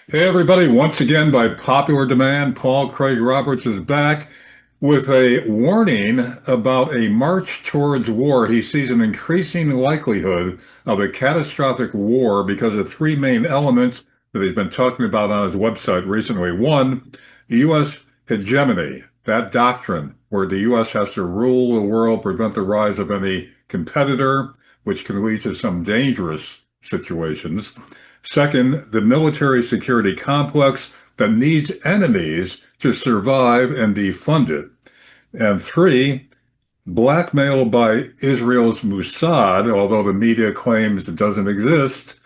Hey, everybody. Once again, by popular demand, Paul Craig Roberts is back with a warning about a march towards war. He sees an increasing likelihood of a catastrophic war because of three main elements that he's been talking about on his website recently. One, the U.S. hegemony, that doctrine where the U.S. has to rule the world, prevent the rise of any competitor, which can lead to some dangerous situations. Second, the military security complex that needs enemies to survive and defund it. And three, blackmail by Israel's Mossad, although the media claims it doesn't exist,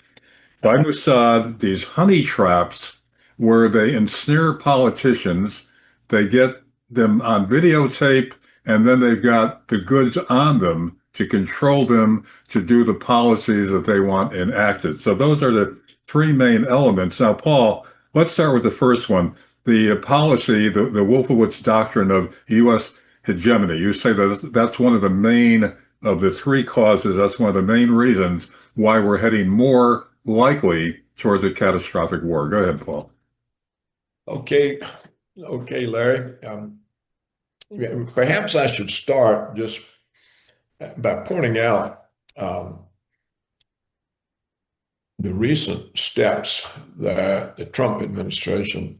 by Mossad, these honey traps where they ensnare politicians, they get them on videotape, and then they've got the goods on them to control them to do the policies that they want enacted. So those are the three main elements. Now, Paul, let's start with the first one, the policy, the Wolfowitz doctrine of U.S. hegemony. You say that that's one of the main of the three causes. That's one of the main reasons why we're heading more likely towards a catastrophic war. Go ahead, Paul. Okay, Larry. Perhaps I should start just by pointing out the recent steps that the Trump administration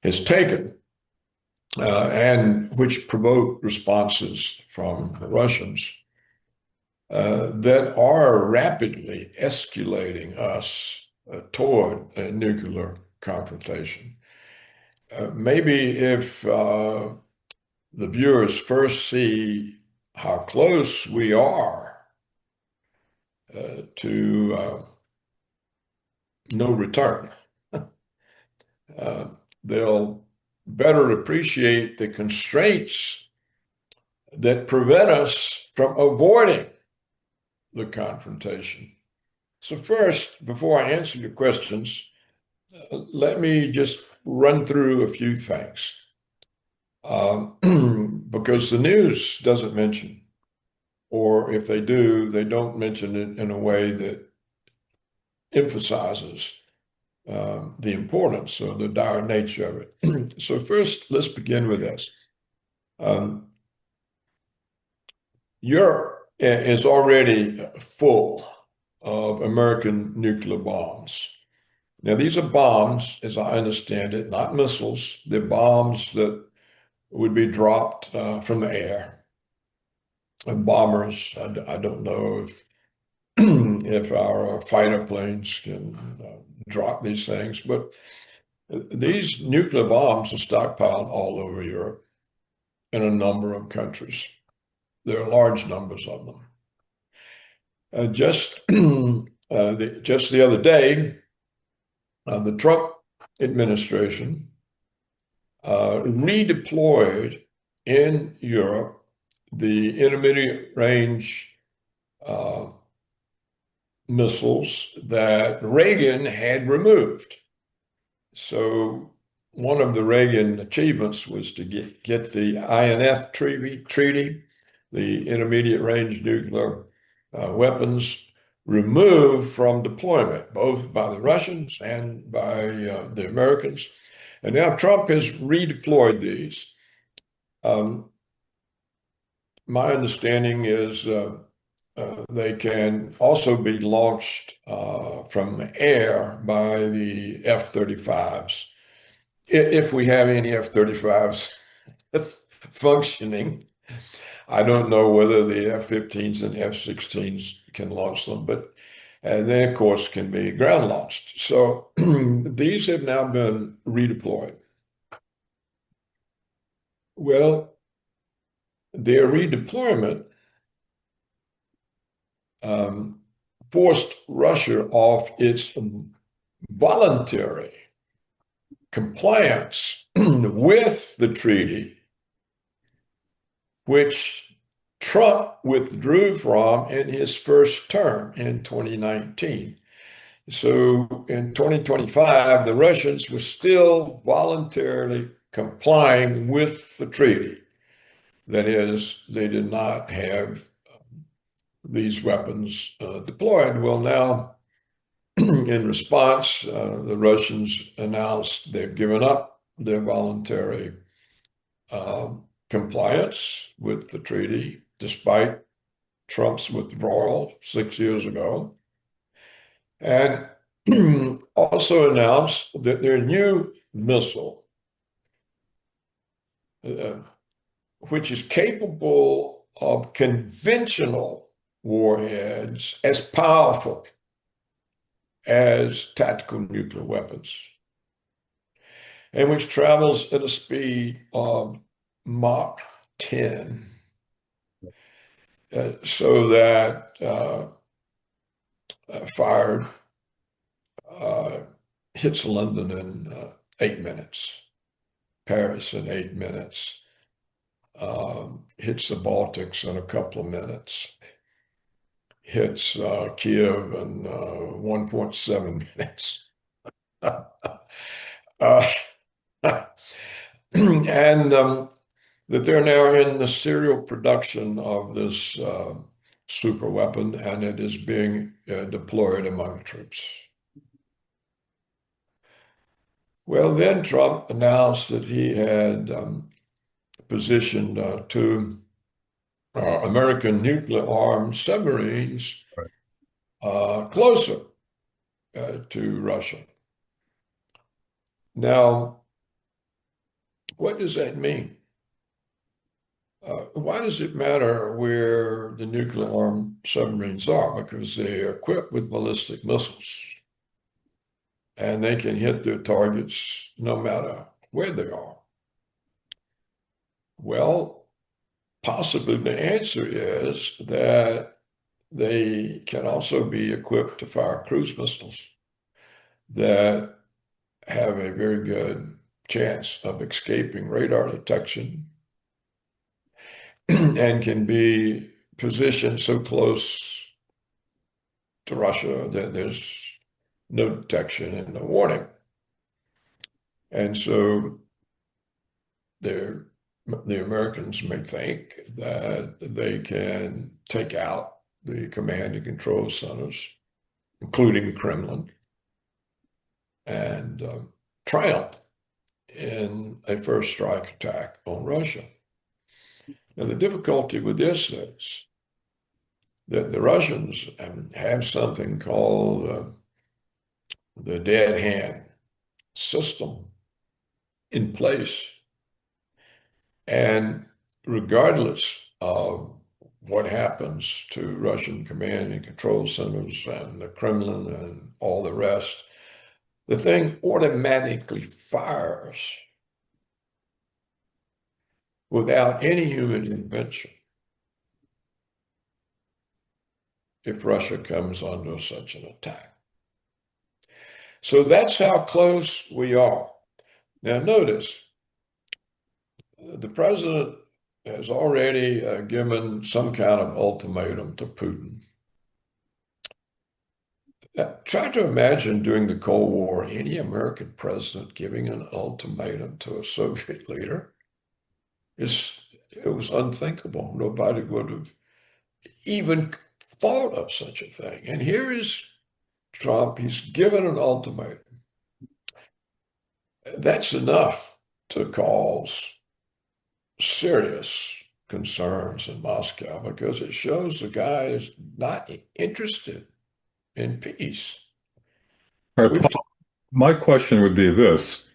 has taken and which provoke responses from the Russians that are rapidly escalating us toward a nuclear confrontation. Maybe if the viewers first see how close we are to no return, they'll better appreciate the constraints that prevent us from avoiding the confrontation. So first, before I answer your questions, let me just run through a few things. Because the news doesn't mention, or if they do, they don't mention it in a way that emphasizes the importance or the dire nature of it. So first, let's begin with this. Europe is already full of American nuclear bombs. Now, these are bombs, as I understand it, not missiles. They're bombs that would be dropped from the air. And bombers, I don't know if if our fighter planes can drop these things, but these nuclear bombs are stockpiled all over Europe in a number of countries. There are large numbers of them. Just the other day, the Trump administration redeployed in Europe the intermediate range missiles that Reagan had removed. So one of the Reagan achievements was to get the INF treaty, the intermediate range nuclear weapons, removed from deployment, both by the Russians and by the Americans. And now Trump has redeployed these. My understanding is they can also be launched from air by the F-35s, if we have any F-35s functioning. I don't know whether the F-15s and F-16s can launch them, but they, of course, can be ground launched. So these have now been redeployed. Well, their redeployment forced Russia off its voluntary compliance with the treaty, which Trump withdrew from in his first term in 2019. So in 2025, the Russians were still voluntarily complying with the treaty. That is, they did not have these weapons deployed. Well, now In response, the Russians announced they've given up their voluntary compliance with the treaty, despite Trump's withdrawal 6 years ago, and also announced that their new missile, which is capable of conventional warheads as powerful as tactical nuclear weapons, and which travels at a speed of Mach 10, so that fired hits London in 8 minutes, Paris in 8 minutes, hits the Baltics in a couple of minutes, hits Kiev in 1.7 minutes. And that they're now in the serial production of this super weapon, and it is being deployed among the troops. Well, then Trump announced that he had positioned two American nuclear-armed submarines closer to Russia. Now, what does that mean? Why does it matter where the nuclear-armed submarines are? Because they are equipped with ballistic missiles, and they can hit their targets no matter where they are. Well, possibly the answer is that they can also be equipped to fire cruise missiles that have a very good chance of escaping radar detection and can be positioned so close to Russia that there's no detection and no warning. And so the Americans may think that they can take out the command and control centers, including the Kremlin, and triumph in a first strike attack on Russia. Now, the difficulty with this is that the Russians have something called the dead hand system in place. And regardless of what happens to Russian command and control centers and the Kremlin and all the rest, the thing automatically fires without any human intervention if Russia comes under such an attack. So that's how close we are. Now, notice, the president has already given some kind of ultimatum to Putin. Try to imagine during the Cold War, any American president giving an ultimatum to a Soviet leader. It was unthinkable. Nobody would have even thought of such a thing. And here is Trump. He's given an ultimatum. That's enough to cause serious concerns in Moscow, because it shows the guy is not interested in peace. All right, Paul, my question would be this.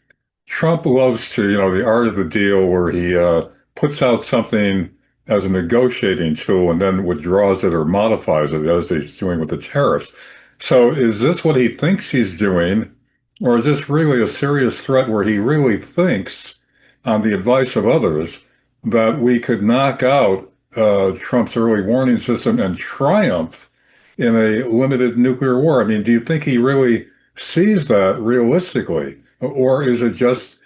Trump loves to, the art of the deal where he puts out something as a negotiating tool and then withdraws it or modifies it, as he's doing with the tariffs. So is this what he thinks he's doing, or is this really a serious threat where he really thinks, on the advice of others, that we could knock out Trump's early warning system and triumph in a limited nuclear war? I mean, do you think he really sees that realistically? Or is it just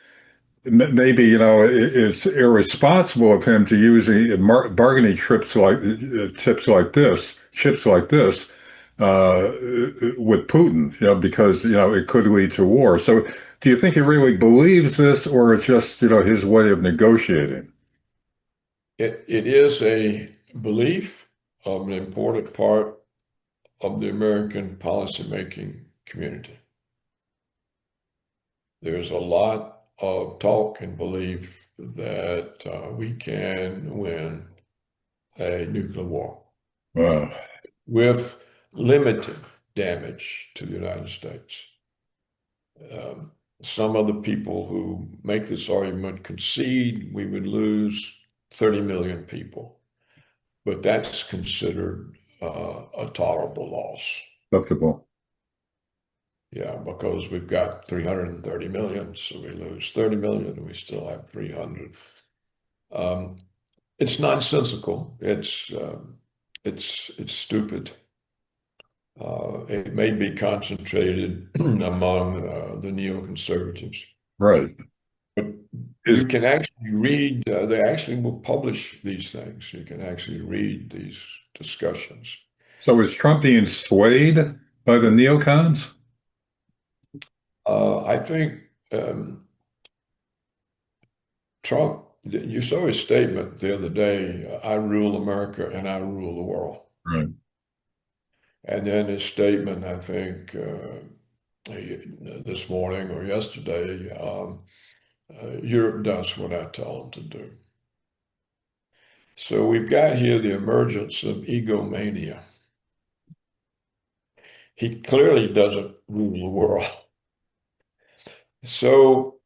maybe, it's irresponsible of him to use bargaining chips like this with Putin, because, it could lead to war. So do you think he really believes this, or it's just, his way of negotiating? It is a belief of an important part of the American policymaking community. There's a lot of talk and belief that we can win a nuclear war Wow. with limited damage to the United States. Some of the people who make this argument concede we would lose 30 million people, but that's considered a tolerable loss. Acceptable. Yeah, because we've got 330 million, so we lose 30 million, we still have 300. It's nonsensical. It's stupid. It may be concentrated among the neoconservatives, Right. but Is you can actually read. They actually will publish these things. You can actually read these discussions. so is Trump being swayed by the neocons? I think Trump. You saw his statement the other day. I rule America and I rule the world. Right. And then his statement, I think, this morning or yesterday, Europe does what I tell them to do. So we've got here the emergence of egomania. He clearly doesn't rule the world. So,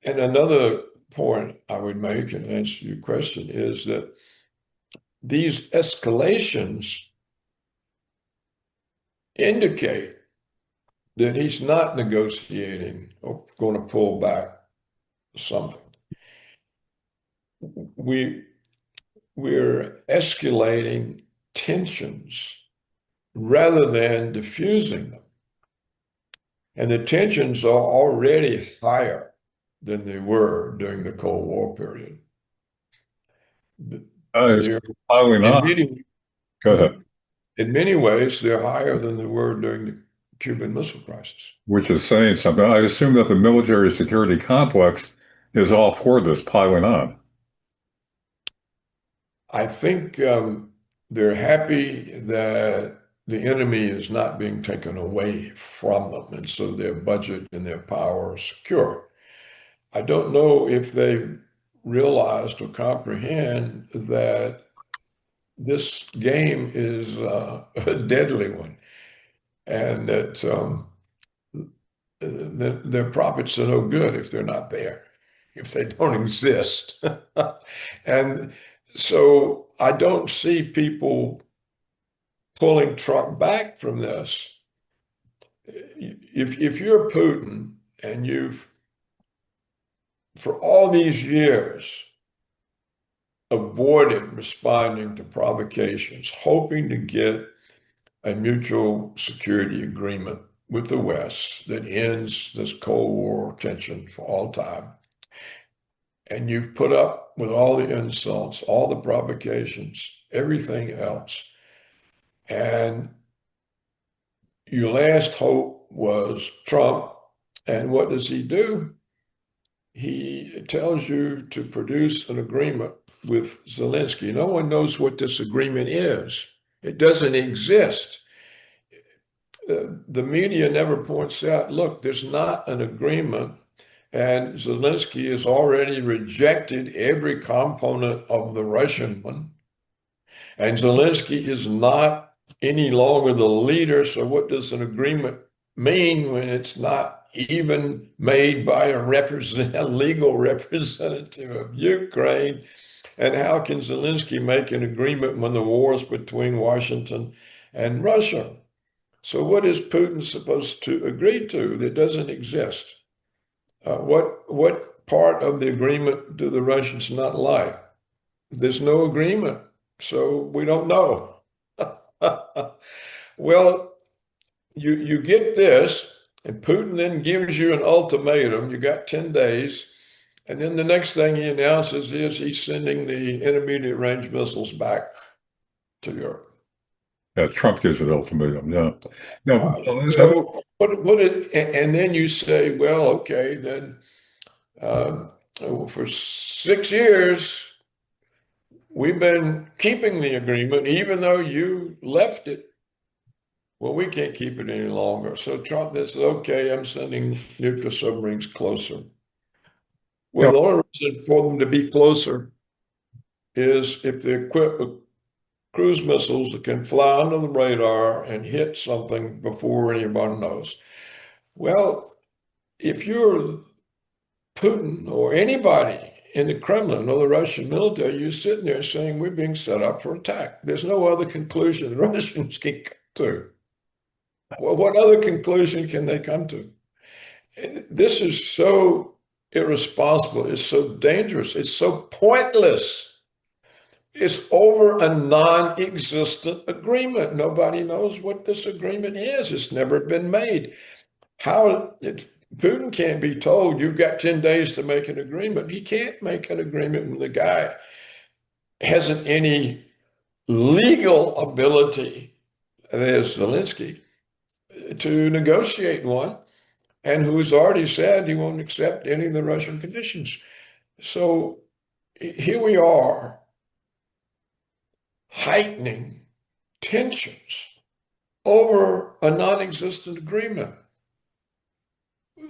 and another point I would make and answer your question is that these escalations indicate that he's not negotiating or going to pull back something. We're escalating tensions rather than diffusing them. And the tensions are already higher than they were during the Cold War period. It's They're, piling in on. many, Go ahead. in many ways, they're higher than they were during the Cuban Missile Crisis. Which is saying something. I assume that the military security complex is all for this piling on. I think they're happy that the enemy is not being taken away from them, and so their budget and their power are secure. I don't know if they realized or comprehend that this game is a deadly one, and that their profits are no good if they're not there, if they don't exist. And so I don't see people pulling Trump back from this. If you're Putin and you've, for all these years, avoided responding to provocations, hoping to get a mutual security agreement with the West that ends this Cold War tension for all time, and you've put up with all the insults, all the provocations, everything else, and your last hope was Trump. And what does he do? He tells you to produce an agreement with Zelensky. No one knows what this agreement is. It doesn't exist. The media never points out, look, there's not an agreement, and Zelensky has already rejected every component of the Russian one. And Zelensky is not any longer the leader. So what does an agreement mean when it's not even made by a legal representative of Ukraine? And how can Zelensky make an agreement when the war is between Washington and Russia? So what is Putin supposed to agree to that doesn't exist? What part of the agreement do the Russians not like? There's no agreement, so we don't know. Well, you get this, and Putin then gives you an ultimatum. You got 10 days. And then the next thing he announces is he's sending the intermediate range missiles back to Europe. Yeah, Trump gives it ultimatum. Yeah. No, So put it, and then you say, well, okay, then for 6 years, we've been keeping the agreement, even though you left it well, we can't keep it any longer. So Trump says, okay, I'm sending nuclear submarines closer. Yeah. Well, the only reason for them to be closer is if they're equipped with cruise missiles that can fly under the radar and hit something before anyone knows. Well, if you're Putin or anybody in the Kremlin or the Russian military, you're sitting there saying we're being set up for attack. There's no other conclusion the Russians can come to. Well, what other conclusion can they come to? This is so irresponsible. It's so dangerous. It's so pointless. It's over a non-existent agreement. Nobody knows what this agreement is. It's never been made. Putin can't be told you've got 10 days to make an agreement. He can't make an agreement when the guy hasn't any legal ability, there's Zelensky, to negotiate one, and who's already said he won't accept any of the Russian conditions. So here we are heightening tensions over a non-existent agreement.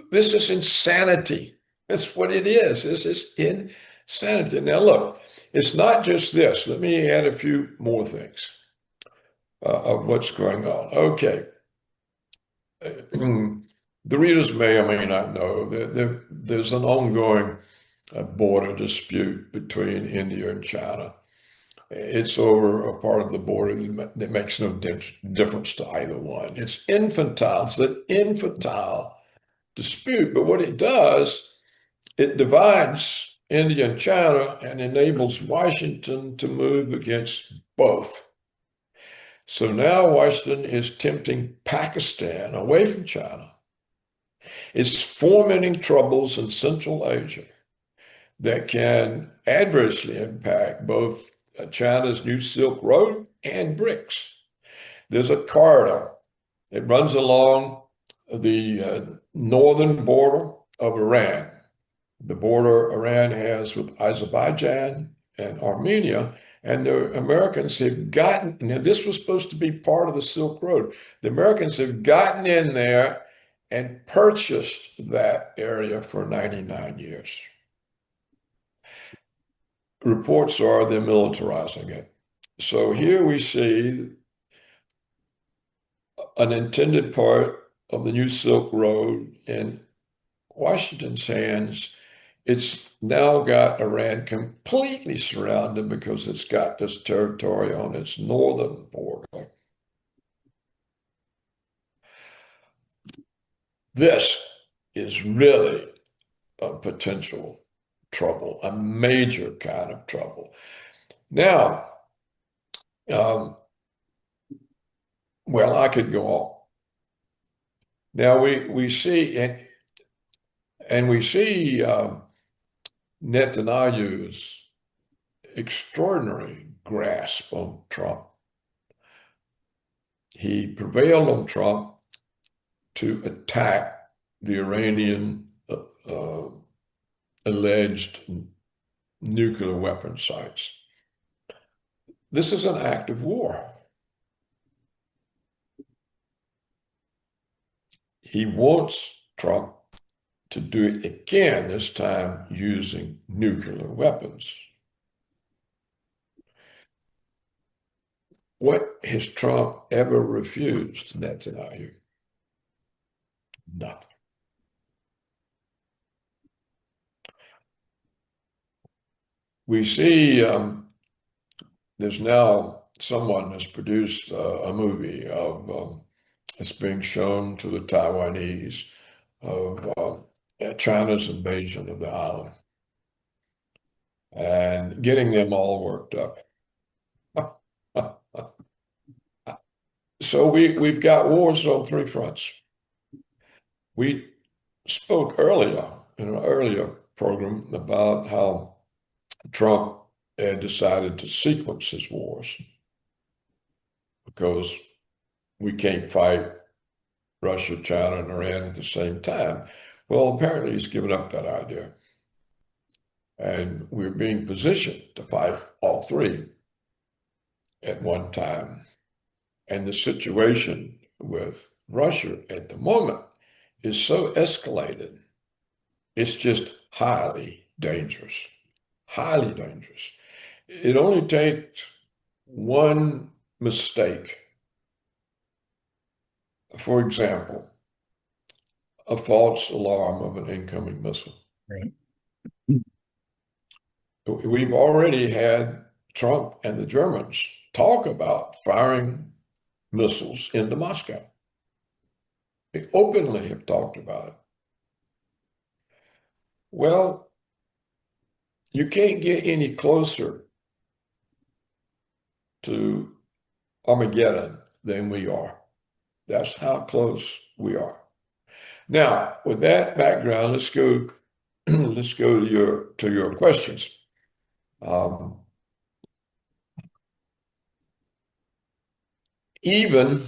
This is insanity. That's what it is. This is insanity. Now, look, it's not just this. Let me add a few more things of what's going on. Okay. The readers may or may not know that there's an ongoing border dispute between India and China. It's over a part of the border that makes no difference to either one. It's infantile. It's an infantile dispute. But what it does, it divides India and China and enables Washington to move against both. So now Washington is tempting Pakistan away from China. It's fomenting troubles in Central Asia that can adversely impact both China's new Silk Road and BRICS. There's a corridor that runs along the northern border of Iran, the border Iran has with Azerbaijan and Armenia. And the Americans have gotten, now this was supposed to be part of the Silk Road. The Americans have gotten in there and purchased that area for 99 years. Reports are they're militarizing it. So here we see an intended part of the new Silk Road in Washington's hands. It's now got Iran completely surrounded because it's got this territory on its northern border. This is really a potential trouble, a major kind of trouble. Now, well, I could go on. Now we see and we see Netanyahu's extraordinary grasp on Trump. He prevailed on Trump to attack the Iranian alleged nuclear weapon sites. This is an act of war. He wants Trump to do it again, this time using nuclear weapons. What has Trump ever refused Netanyahu? Nothing. We see there's now someone has produced a movie of it's being shown to the Taiwanese of China's invasion of the island and getting them all worked up. So we've got wars on three fronts. We spoke earlier in an earlier program about how Trump had decided to sequence his wars because we can't fight Russia, China, and Iran at the same time. Well, apparently he's given up that idea. And we're being positioned to fight all three at one time. And the situation with Russia at the moment is so escalated. It's just highly dangerous, highly dangerous. It only takes one mistake. For example, a false alarm of an incoming missile. Right. We've already had Trump and the Germans talk about firing missiles into Moscow. They openly have talked about it. Well, you can't get any closer to Armageddon than we are. That's how close we are. Now, with that background, let's go let's go to your questions. Um, even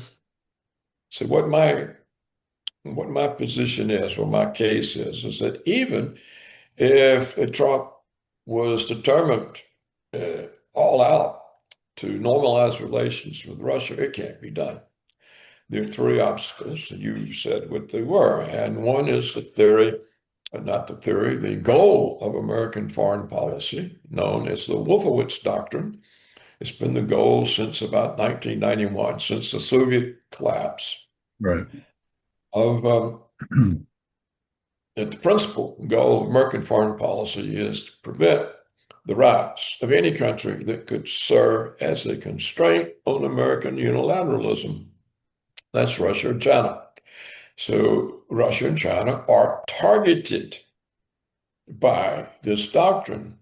so, what my position is, or my case is that even if Trump was determined all out to normalize relations with Russia, it can't be done. There are three obstacles, and you said what they were. And one is the theory, not the theory, the goal of American foreign policy, known as the Wolfowitz Doctrine. It's been the goal since about 1991, since the Soviet collapse, Right. of that the principal goal of American foreign policy is to prevent the rise of any country that could serve as a constraint on American unilateralism. That's Russia and China. So Russia and China are targeted by this doctrine.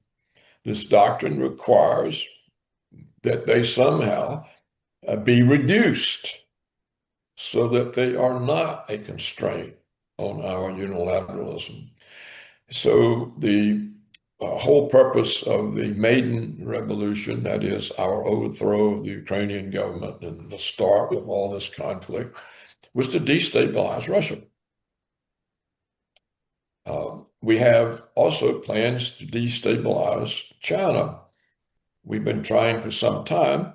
This doctrine requires that they somehow be reduced so that they are not a constraint on our unilateralism. So the whole purpose of the Maidan Revolution, that is our overthrow of the Ukrainian government and the start of all this conflict, was to destabilize Russia. We have also plans to destabilize China. We've been trying for some time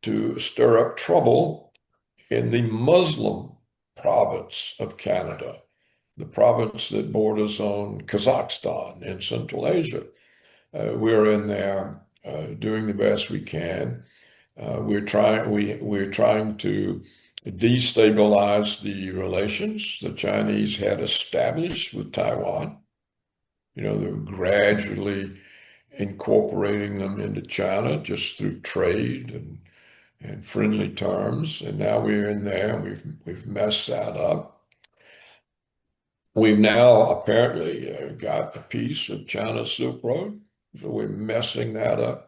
to stir up trouble in the Muslim province of Canada, the province that borders on Kazakhstan in Central Asia. We're in there doing the best we can. We're trying to destabilize the relations the Chinese had established with Taiwan. You know, they're gradually incorporating them into China just through trade and friendly terms. And now we're in there and we've messed that up. We've now apparently got a piece of China's Silk Road, so we're messing that up.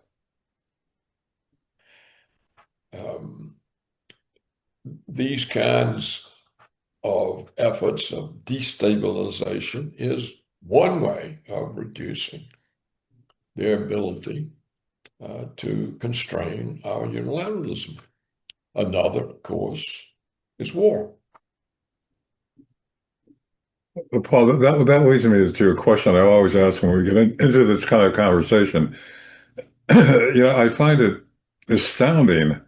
These kinds of efforts of destabilization is one way of reducing their ability to constrain our unilateralism. Another, of course, is war. Well, Paul, that leads me to a question I always ask when we get into this kind of conversation. I find it astounding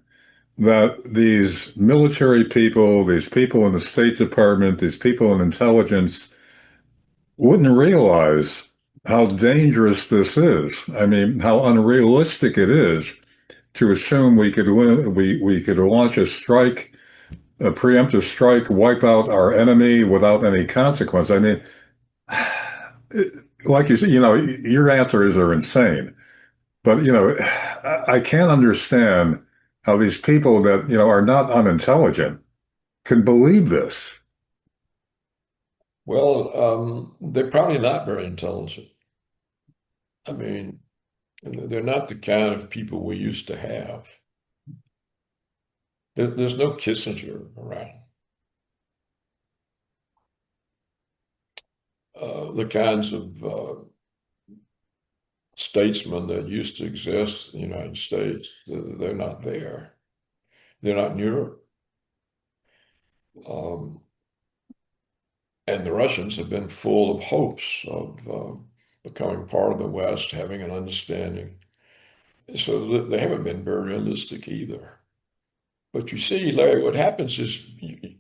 that these military people, these people in the State Department, these people in intelligence wouldn't realize how dangerous this is. I mean, how unrealistic it is to assume we could launch a strike, a preemptive strike, wipe out our enemy without any consequence. I mean, like you said, your answers are insane. But, I can't understand how these people that, are not unintelligent can believe this. Well, they're probably not very intelligent. I mean, they're not the kind of people we used to have. There's no Kissinger around. The kinds of statesmen that used to exist in the United States, they're not there. They're not in Europe. And the Russians have been full of hopes of becoming part of the West, having an understanding. So they haven't been very realistic either. But you see, Larry, what happens is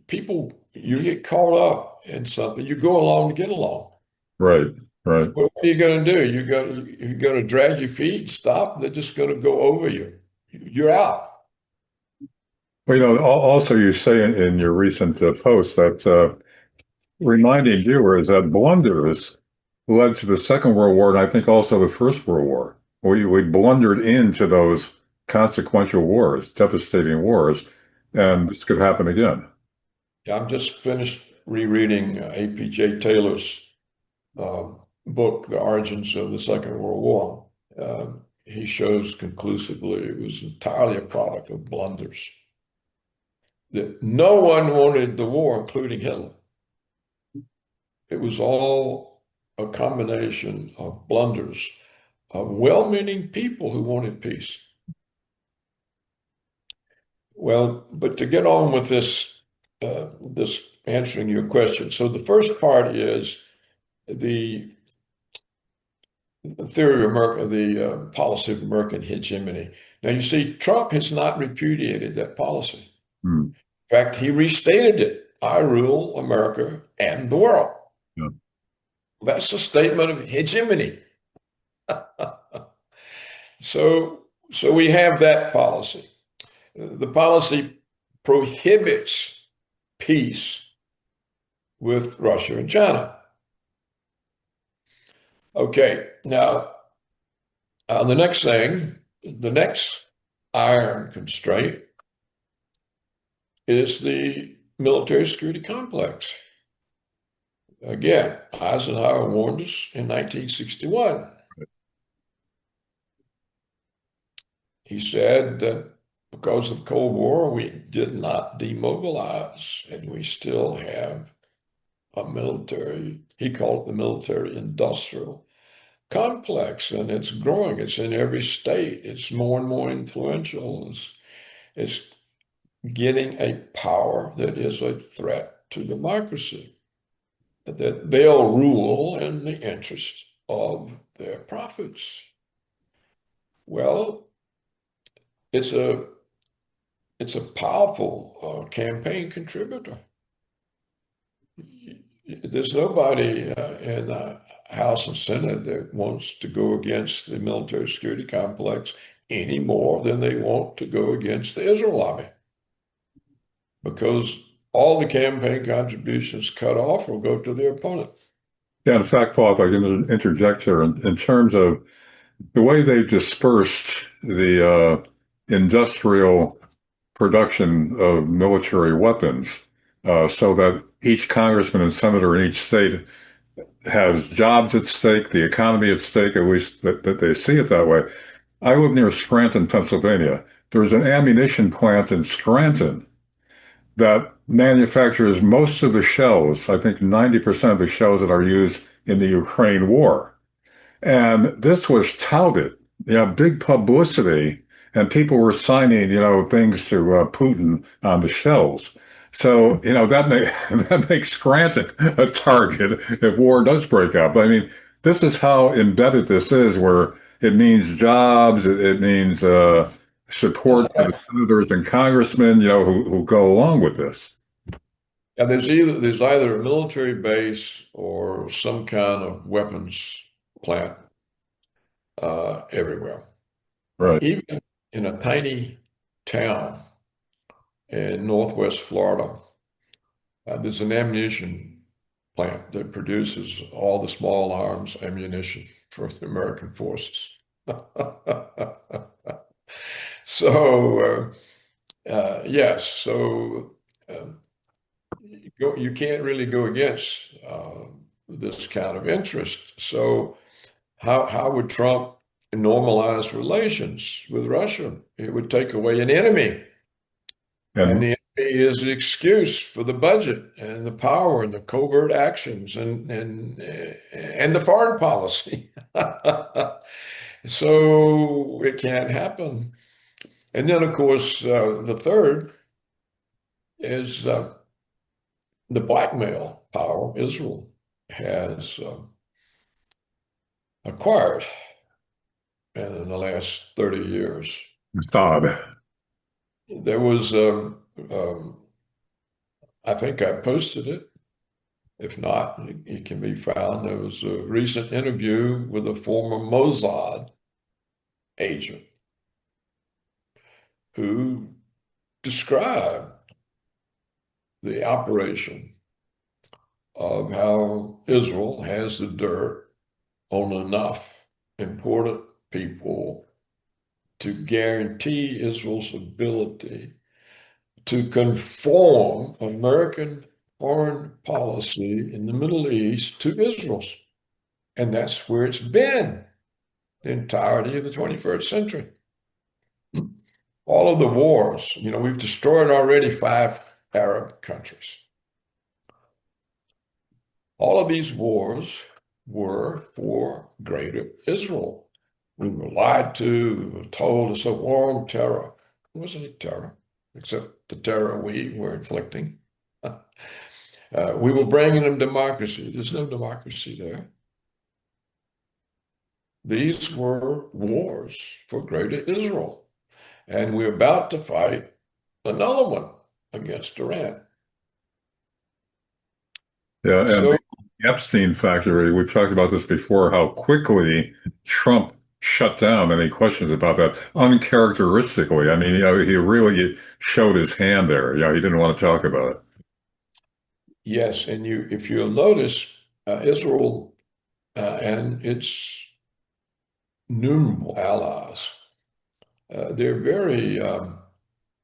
people, you get caught up in something, you go along to get along. Right, right. What are you going to do? You're going to drag your feet, stop. They're just going to go over you. You're out. Well, also you say in your recent post that reminding viewers that blunders led to the Second World War and I think also the First World War. We blundered into those consequential wars, devastating wars, and this could happen again. Yeah, I'm just finished rereading A.P.J. Taylor's book, The Origins of the Second World War. He shows conclusively it was entirely a product of blunders. That no one wanted the war, including Hitler. It was all a combination of blunders of well-meaning people who wanted peace. Well, but to get on with this answering your question. So the first part is the theory of America, the policy of American hegemony. Now you see, Trump has not repudiated that policy. Hmm. In fact, he restated it. I rule America and the world. Yeah. That's a statement of hegemony. So we have that policy. The policy prohibits peace with Russia and China. Okay, now the next iron constraint is the military security complex. Again, Eisenhower warned us in 1961. He said that because of the Cold War, we did not demobilize, and we still have a military, he called it the military industrial complex, and it's growing. It's in every state. It's more and more influential. It's getting a power that is a threat to democracy, that they'll rule in the interest of their profits. Well, it's a powerful campaign contributor. There's nobody in the House and Senate that wants to go against the military security complex any more than they want to go against the Israel lobby, because all the campaign contributions cut off will go to their opponent. Yeah, in fact, Paul, if I can interject here, in terms of the way they've dispersed the industrial production of military weapons, so that each congressman and senator in each state has jobs at stake, the economy at stake, at least that they see it that way. I live near Scranton, Pennsylvania. There's an ammunition plant in Scranton that manufactures most of the shells, I think 90% of the shells that are used in the Ukraine war. And this was touted, big publicity, and people were signing, things to Putin on the shells. So, that makes Scranton a target if war does break out. But I mean, this is how embedded this is, where it means jobs, it means support for the senators and congressmen, who go along with this. And there's either a military base or some kind of weapons plant everywhere. Right. Even in a tiny town in Northwest Florida, there's an ammunition plant that produces all the small arms ammunition for the American forces. So, yes, so you can't really go against this kind of interest. So, how would Trump normalize relations with Russia? It would take away an enemy. And And the enemy is the excuse for the budget and the power and the covert actions and the foreign policy. So it can't happen. And then, of course, the third is the blackmail power Israel has acquired in the last 30 years. Assad. There was, I think I posted it. If not, it can be found. There was a recent interview with a former Mossad agent who described the operation of how Israel has the dirt on enough important people to guarantee Israel's ability to conform American foreign policy in the Middle East to Israel's. And that's where it's been the entirety of the 21st century. All of the wars, we've destroyed already 5 Arab countries. All of these wars were for greater Israel. We were lied to, we were told it's a war on terror. It wasn't a terror, except the terror we were inflicting. We were bringing them democracy. There's no democracy there. These were wars for greater Israel. And we're about to fight another one against Iran. Yeah, and So, the Epstein Factory, we've talked about this before, how quickly Trump shut down any questions about that uncharacteristically. I mean, he really showed his hand there. He didn't want to talk about it. yes, and if you'll notice, Israel and its numerable allies, they're very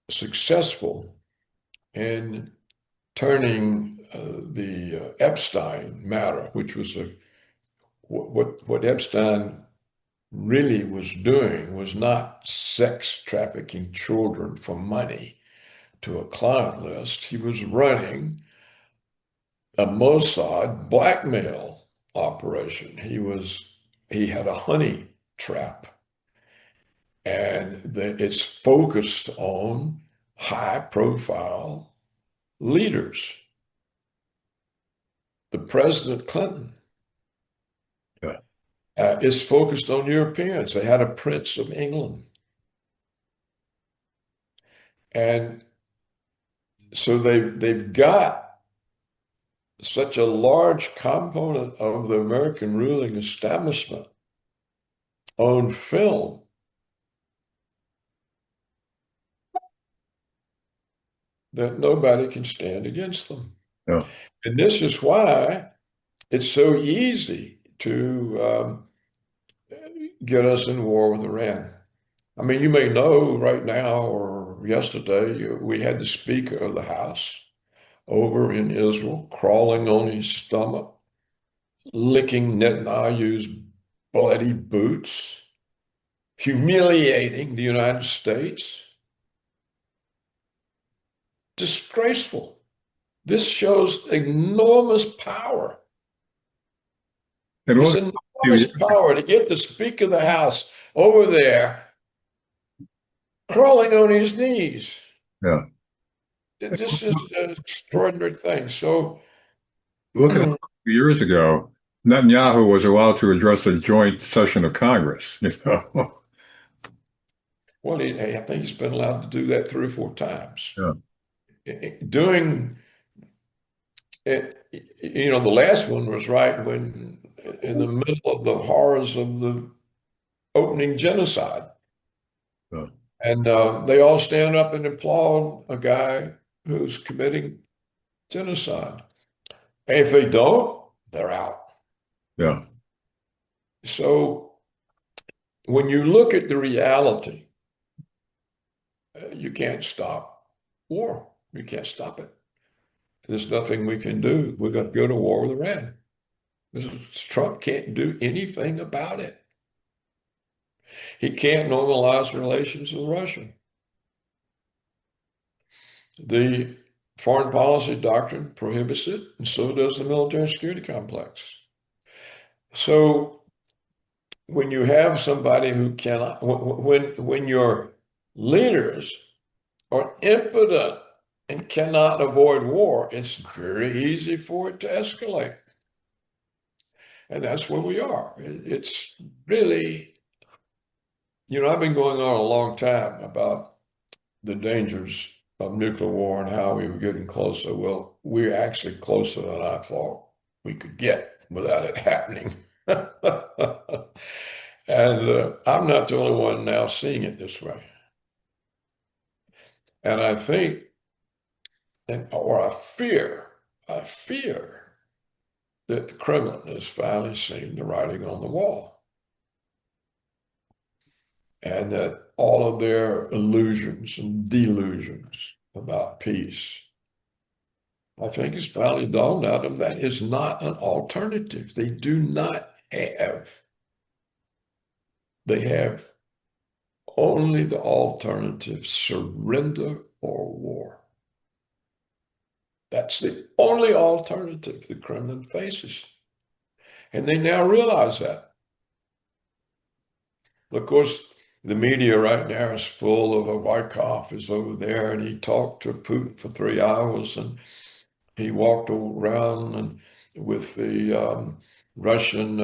successful in turning the Epstein matter, which was what Epstein really was doing was not sex trafficking children for money to a client list. He was running a Mossad blackmail operation. He had a honey trap, and it's focused on high profile leaders. The President Clinton Yeah. is focused on Europeans. They had a Prince of England. And so they've got such a large component of the American ruling establishment on film that nobody can stand against them. Yeah. And this is why it's so easy to get us in war with Iran. I mean, you may know right now or yesterday, we had the Speaker of the House over in Israel, crawling on his stomach, licking Netanyahu's bloody boots, humiliating the United States. Disgraceful. This shows enormous power. And It's what enormous power to get the Speaker of the House over there crawling on his knees. yeah. This is an extraordinary thing. So, Look at how years ago, Netanyahu was allowed to address a joint session of Congress. well, I think he's been allowed to do that 3 or 4 times. Yeah. Doing it, the last one was right when, in the middle of the horrors of the opening genocide. Yeah. And they all stand up and applaud a guy who's committing genocide. And if they don't, they're out. Yeah. So when you look at the reality, you can't stop war. You can't stop it. There's nothing we can do. We're going to go to war with Iran. Trump can't do anything about it. He can't normalize relations with Russia. The foreign policy doctrine prohibits it, and so does the military security complex. So when you have somebody who cannot, when your leaders are impotent and cannot avoid war, it's very easy for it to escalate. And that's where we are. It's really, I've been going on a long time about the dangers of nuclear war and how we were getting closer. Well, we're actually closer than I thought we could get without it happening. And I'm not the only one now seeing it this way. And I think, or I fear that the Kremlin has finally seen the writing on the wall, and that all of their illusions and delusions about peace, I think it's finally dawned on them that is not an alternative. They have only the alternative: surrender or war. That's the only alternative the Kremlin faces. And they now realize that. Of course, the media right now is full of Wyckoff is over there, and he talked to Putin for 3 hours, and he walked around and with the Russian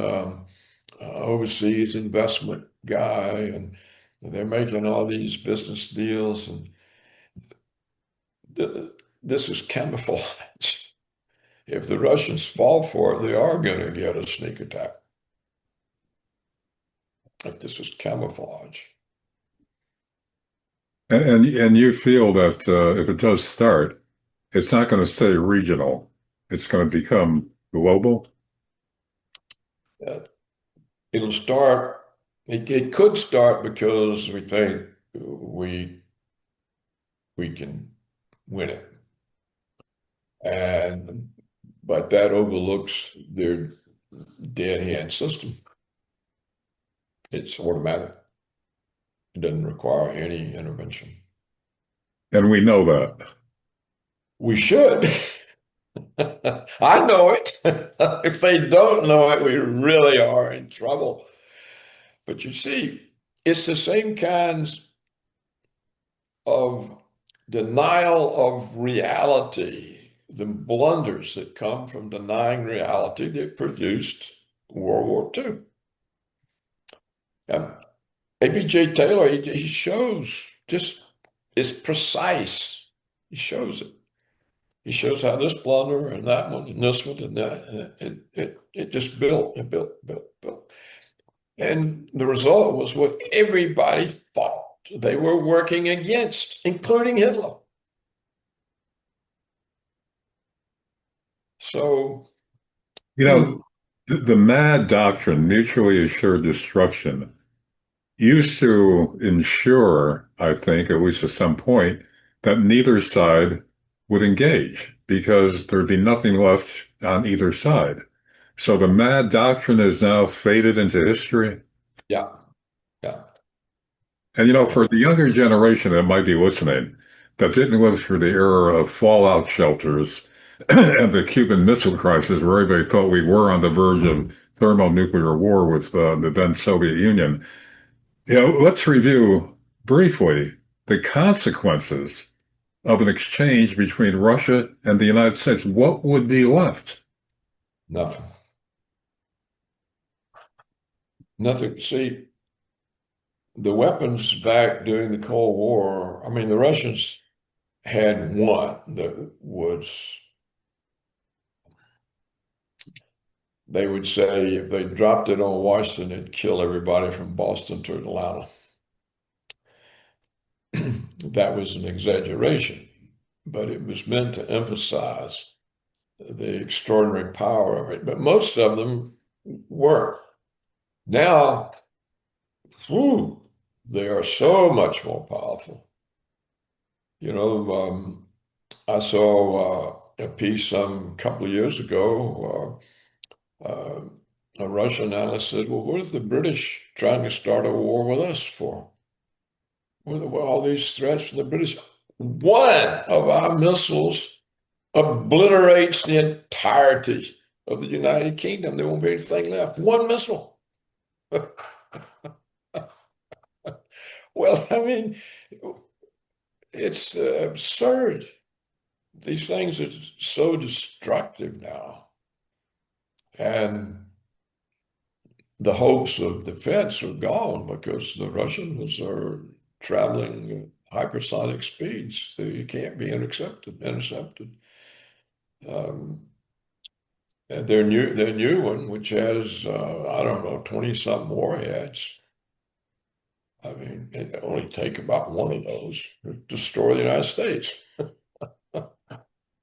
overseas investment guy, and they're making all these business deals, and this is camouflage. If the Russians fall for it, they are going to get a sneak attack. If this is camouflage. And you feel that if it does start, it's not going to stay regional. It's going to become global. Uh, it'll start, it could start because we think we can win it. But that overlooks their dead hand system. It's automatic. It doesn't require any intervention. And we know that. We should. I know it. If they don't know it, we really are in trouble. But you see, it's the same kinds of denial of reality, the blunders that come from denying reality that produced World War II. A.B.J. Taylor, he shows just, it's precise. He shows it. He shows how this blunder and that one and this one and that, and it just built and built. And the result was what everybody thought they were working against, including Hitler. So, You know, the mad doctrine, mutually assured destruction, used to ensure, I think, at least at some point, that neither side would engage because there'd be nothing left on either side. So the mad doctrine is now faded into history. yeah, yeah. And for the younger generation that might be listening, that didn't live through the era of fallout shelters and the Cuban Missile Crisis, where everybody thought we were on the verge of thermonuclear war with the then Soviet Union. Let's review briefly the consequences of an exchange between Russia and the United States. What would be left? Nothing. Nothing. See, the weapons back during the Cold War, I mean, the Russians had one that was, they would say if they dropped it on Washington, it'd kill everybody from Boston to Atlanta. That was an exaggeration, but it was meant to emphasize the extraordinary power of it. But most of them weren't. Now, whew, they are so much more powerful. I saw a piece some couple of years ago. A Russian analyst said, "Well, what is the British trying to start a war with us for? What are all these threats from the British? One of our missiles obliterates the entirety of the United Kingdom. There won't be anything left. One missile." Well, I mean, it's absurd. These things are so destructive now. And the hopes of defense are gone because the Russians are traveling hypersonic speeds. They can't be intercepted. Um, and their new one, which has I don't know, 20 something warheads. I mean, it only take about one of those to destroy the United States.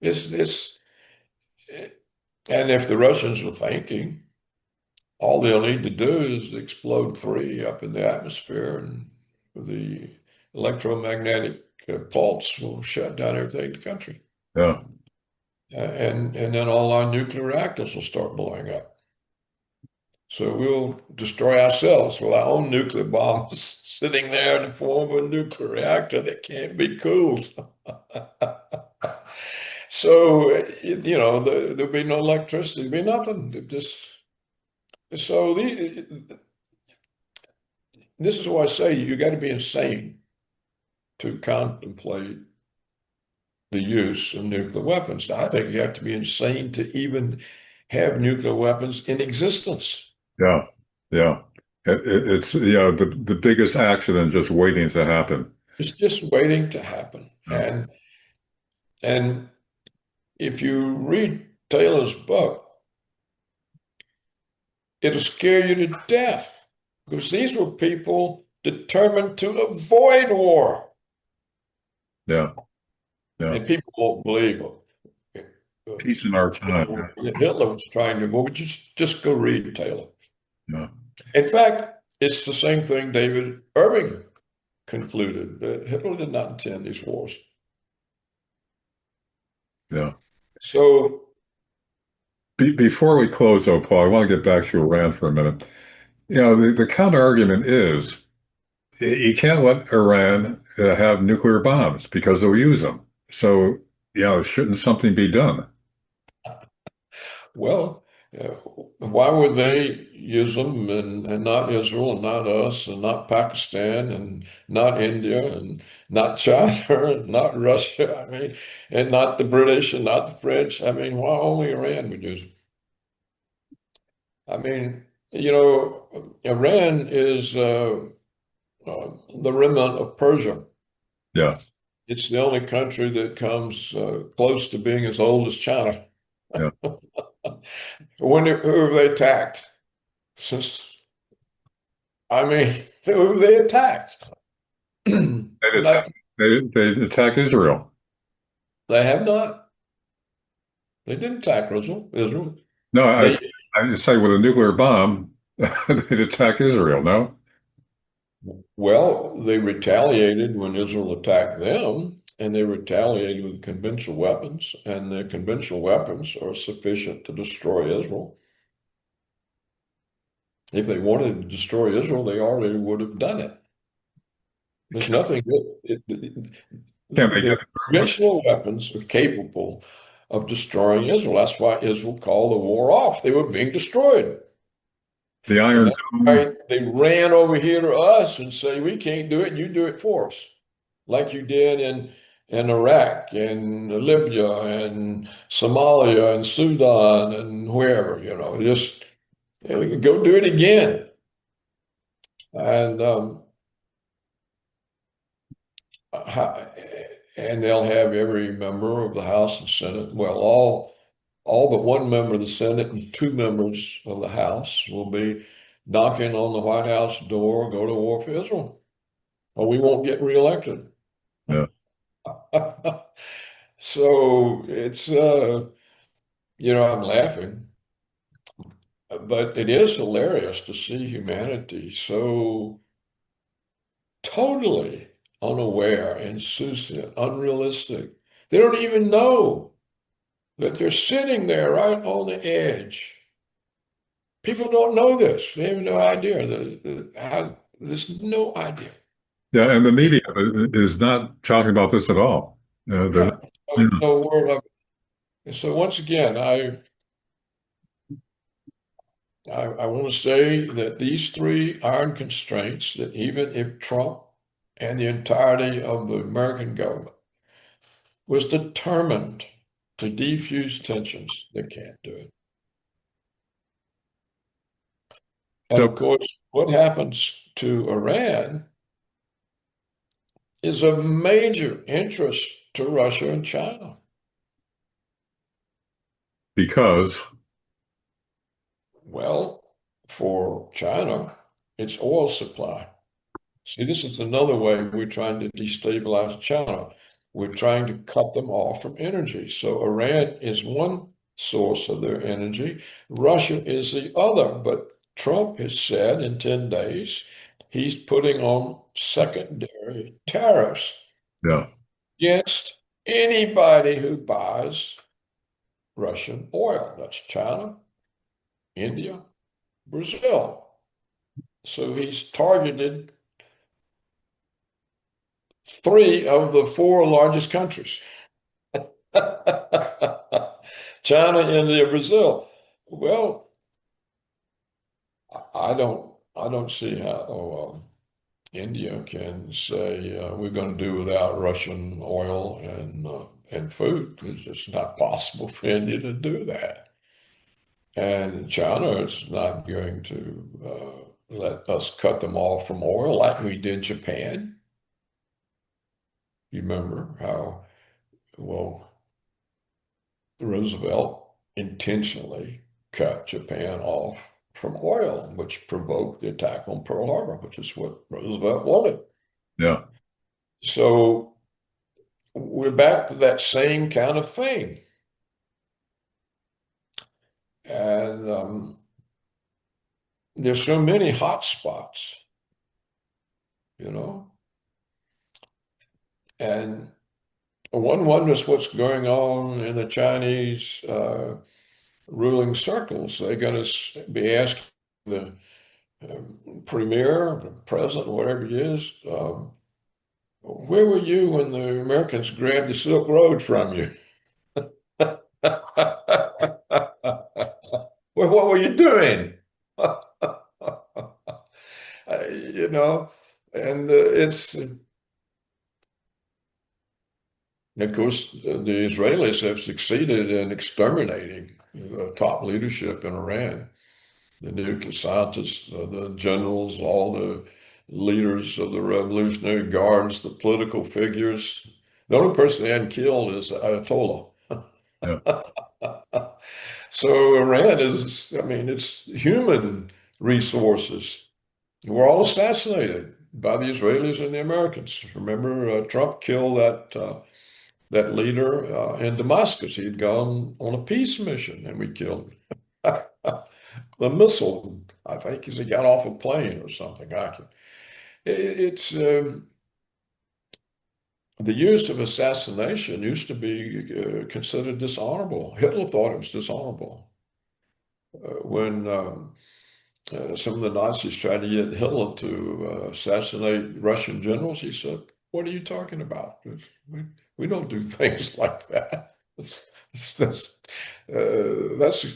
It's and if the Russians were thinking, all they'll need to do is explode three up in the atmosphere, and the electromagnetic pulse will shut down everything in the country. Yeah. And then all our nuclear reactors will start blowing up. So we'll destroy ourselves with our own nuclear bombs sitting there in the form of a nuclear reactor that can't be cooled. So, there'll be no electricity, there'll be nothing. So this is why I say you got to be insane to contemplate the use of nuclear weapons. I think you have to be insane to even have nuclear weapons in existence. Yeah. Yeah. It's the biggest accident just waiting to happen. It's just waiting to happen. Yeah. And if you read Taylor's book, it'll scare you to death because these were people determined to avoid war. Yeah. Yeah. And people won't believe Peace in our time. Hitler was trying to, well, just go read Taylor. Yeah. In fact, it's the same thing David Irving concluded, that Hitler did not intend these wars. Yeah. So, Before we close, though, Paul, I want to get back to Iran for a minute. The counter argument is you can't let Iran have nuclear bombs because they'll use them. So, shouldn't something be done? well, why would they use them and not Israel and not us and not Pakistan and not India and not China and not Russia? I mean, and not the British and not the French. I mean, why only Iran would use them? I mean, Iran is the remnant of Persia. Yeah. It's the only country that comes close to being as old as China. Yeah. Who have they attacked? Since, I mean, who have they attacked? They'd Not, attack, they'd attack Israel. they have not. They didn't attack Israel. No, They, I say with a nuclear bomb, they'd attack Israel. No? well, they retaliated when Israel attacked them, and they retaliated with conventional weapons, and the conventional weapons are sufficient to destroy Israel. If they wanted to destroy Israel, they already would have done it. There's nothing. Can't they The get conventional weapons are capable of destroying Israel. That's why Israel called the war off. They were being destroyed. the And Iron that's Dome? why they ran over here to us and say, we can't do it, you do it for us. Like you did in Iraq and Libya and Somalia and Sudan and wherever, just go do it again. And how, and they'll have every member of the House and Senate, well, all but one member of the Senate and two members of the House will be knocking on the White House door, go to war for Israel, or we won't get reelected. Yeah. So it's, I'm laughing, but it is hilarious to see humanity so totally unaware, insouciant, unrealistic. They don't even know that they're sitting there right on the edge. People don't know this. They have no idea. There's no idea. Yeah. And the media is not talking about this at all. They're Yeah. not, yeah. So once again, I want to say that these three iron constraints, that even if Trump and the entirety of the American government was determined to defuse tensions, they can't do it. And So, of course, what happens to Iran is of major interest to Russia and China. Because, Well, for China, its oil supply. See, this is another way we're trying to destabilize China. We're trying to cut them off from energy. So Iran is one source of their energy. Russia is the other. But Trump has said in 10 days he's putting on secondary tariffs yeah, against anybody who buys Russian oil. That's China, India, Brazil. So he's targeted three of the four largest countries. China, India, Brazil. Well, I don't see how India can say we're going to do without Russian oil and food. It's just not possible for India to do that. And China is not going to let us cut them off from oil like we did Japan. You remember how, well, Roosevelt intentionally cut Japan off from oil, which provoked the attack on Pearl Harbor, which is what Roosevelt wanted. yeah, So we're back to that same kind of thing. And there's so many hot spots, you know, and one wonders what's going on in the Chinese ruling circles. They're going to be asking the premier, the president, whatever it is, where were you when the Americans grabbed the Silk Road from you? Well, what were you doing? You know, and of course, the Israelis have succeeded in exterminating top leadership in Iran, the nuclear scientists, the generals, all the leaders of the Revolutionary Guards, the political figures. The only person they hadn't killed is Ayatollah. yeah, So Iran is, I mean, it's human resources. We're all assassinated by the Israelis and the Americans. Remember, Trump killed that leader in Damascus. He'd gone on a peace mission, and we killed him. The missile, I think, as he got off a plane or something. It's the use of assassination used to be considered dishonorable. Hitler thought it was dishonorable. When some of the Nazis tried to get Hitler to assassinate Russian generals, he said, "What are you talking about? We don't do things like that. It's- that's,